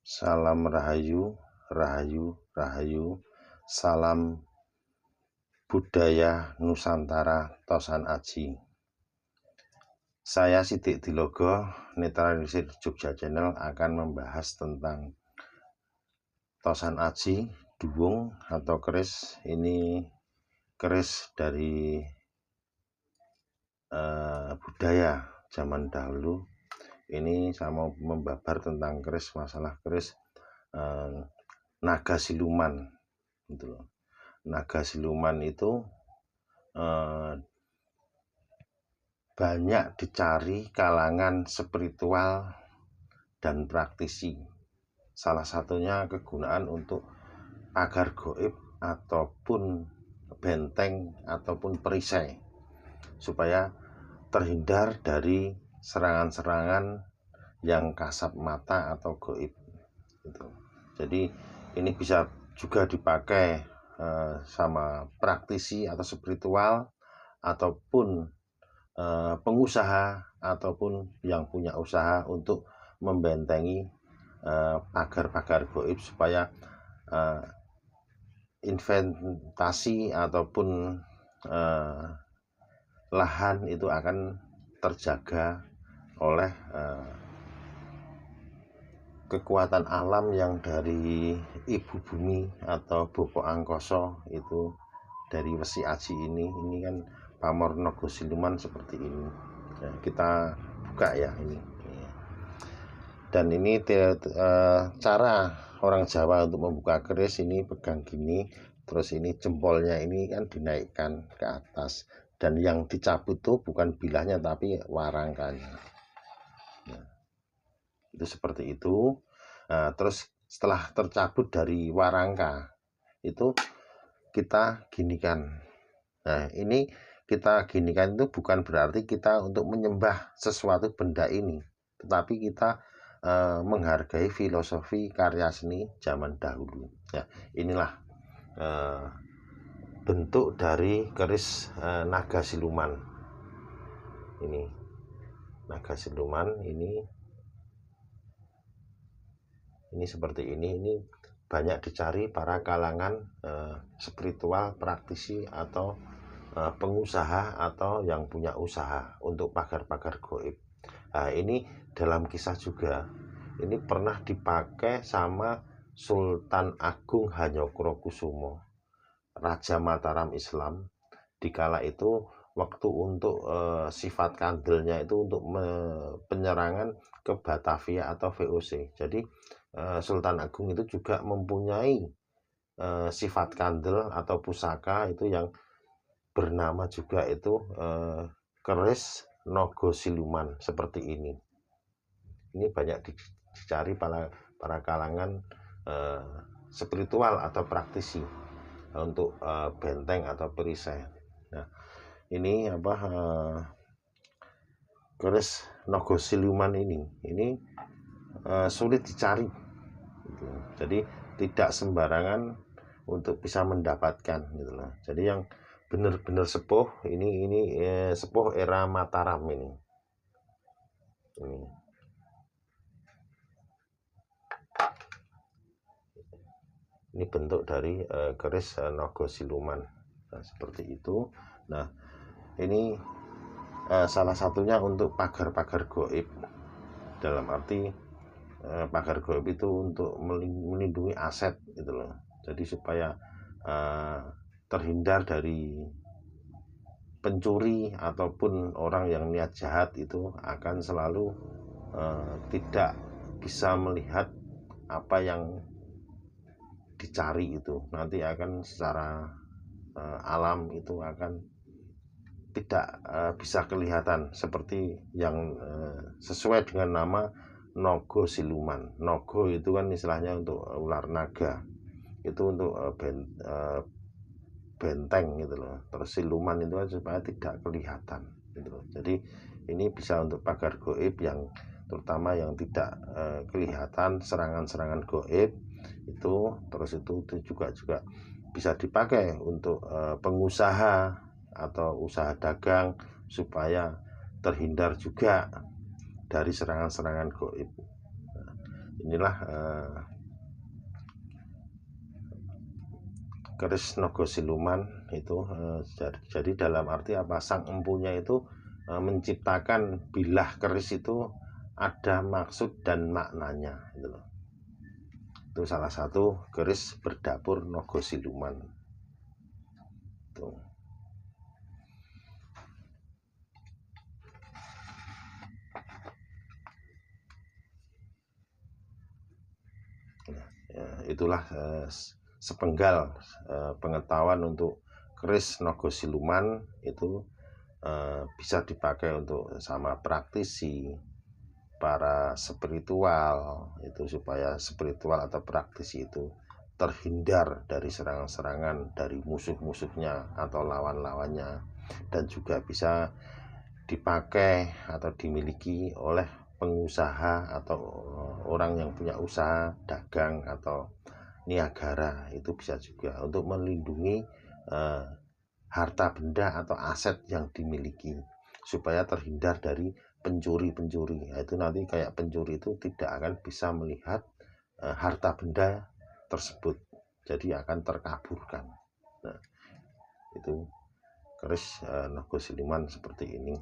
Salam Rahayu, Rahayu, Rahayu. Salam budaya Nusantara Tosan Aji. Saya Sidik Dilogo, Netralisir Jogja Channel akan membahas tentang Tosan Aji, Duwung atau keris. Ini keris dari budaya zaman dahulu. Ini saya mau membabar tentang keris, masalah keris naga siluman gitu loh. Naga siluman itu banyak dicari kalangan spiritual dan praktisi. Salah satunya kegunaan untuk pagar goib ataupun benteng ataupun perisai supaya terhindar dari serangan-serangan yang kasat mata atau goib gitu. Jadi ini bisa juga dipakai sama praktisi atau spiritual ataupun pengusaha ataupun yang punya usaha untuk membentengi pagar-pagar goib supaya investasi ataupun lahan itu akan terjaga oleh kekuatan alam yang dari ibu bumi atau Boko Angkoso itu dari Wesi Aji ini kan pamor naga siluman seperti ini. Nah, kita buka ya ini. Dan ini cara orang Jawa untuk membuka keris ini pegang gini, terus ini jempolnya ini kan dinaikkan ke atas, dan yang dicabut tuh bukan bilahnya tapi warangkanya. Nah, itu seperti itu. Nah, terus setelah tercabut dari warangka itu kita ginikan. Nah, ini kita ginikan itu bukan berarti kita untuk menyembah sesuatu benda ini, tetapi kita menghargai filosofi karya seni zaman dahulu. Ya, inilah bentuk dari keris naga siluman. Ini naga siluman ini seperti ini banyak dicari para kalangan spiritual, praktisi atau pengusaha atau yang punya usaha untuk pagar-pagar goib. Nah, ini dalam kisah juga ini pernah dipakai sama Sultan Agung Hanyokrokusumo, Raja Mataram Islam. Dikala itu waktu untuk sifat kandelnya itu untuk penyerangan ke Batavia atau VOC. Jadi Sultan Agung itu juga mempunyai sifat kandel atau pusaka itu yang bernama juga itu keris naga siluman seperti ini. Ini banyak dicari para kalangan spiritual atau praktisi untuk benteng atau perisai. Nah, ini keris naga siluman ini sulit dicari gitu. Jadi tidak sembarangan untuk bisa mendapatkan gitu loh. Jadi yang benar-benar sepuh ini sepuh era Mataram ini. Ini bentuk dari keris naga siluman. Nah, seperti itu. Nah, ini salah satunya untuk pagar-pagar goib. Dalam arti pagar goib itu untuk melindungi aset gitu loh. Jadi supaya terhindar dari pencuri ataupun orang yang niat jahat itu akan selalu tidak bisa melihat apa yang dicari itu, nanti akan secara alam itu akan tidak bisa kelihatan seperti yang sesuai dengan nama naga siluman. Naga itu kan istilahnya untuk ular naga, itu untuk benteng gitu loh. Terus siluman itu kan supaya tidak kelihatan gitu loh. Jadi ini bisa untuk pagar goib yang terutama yang tidak kelihatan serangan-serangan goib itu. Terus itu juga bisa dipakai untuk pengusaha atau usaha dagang supaya terhindar juga dari serangan-serangan goib. inilah keris Naga Siluman itu. Jadi dalam arti apa, sang empunya itu menciptakan bilah keris itu ada maksud dan maknanya gitu loh. Itu salah satu keris berdapur Naga Siluman tuh. Ya, itulah sepenggal pengetahuan untuk keris Naga Siluman itu. Bisa dipakai untuk sama praktisi, para spiritual itu, supaya spiritual atau praktisi itu terhindar dari serangan-serangan dari musuh-musuhnya atau lawan-lawannya, dan juga bisa dipakai atau dimiliki oleh pengusaha atau orang yang punya usaha dagang atau niagara. Itu bisa juga untuk melindungi harta benda atau aset yang dimiliki, supaya terhindar dari pencuri-pencuri. Nah, itu nanti kayak pencuri itu tidak akan bisa melihat harta benda tersebut, jadi akan terkaburkan. Nah, itu keris Naga Siluman seperti ini.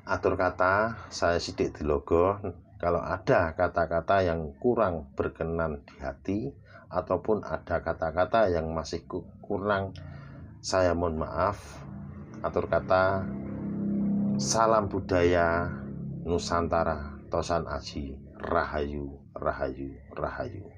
Atur kata saya Sidik Dilogo. Kalau ada kata-kata yang kurang berkenan di hati, ataupun ada kata-kata yang masih kurang, saya mohon maaf. Atur kata, salam budaya Nusantara, Tosan Aji, Rahayu, Rahayu, Rahayu.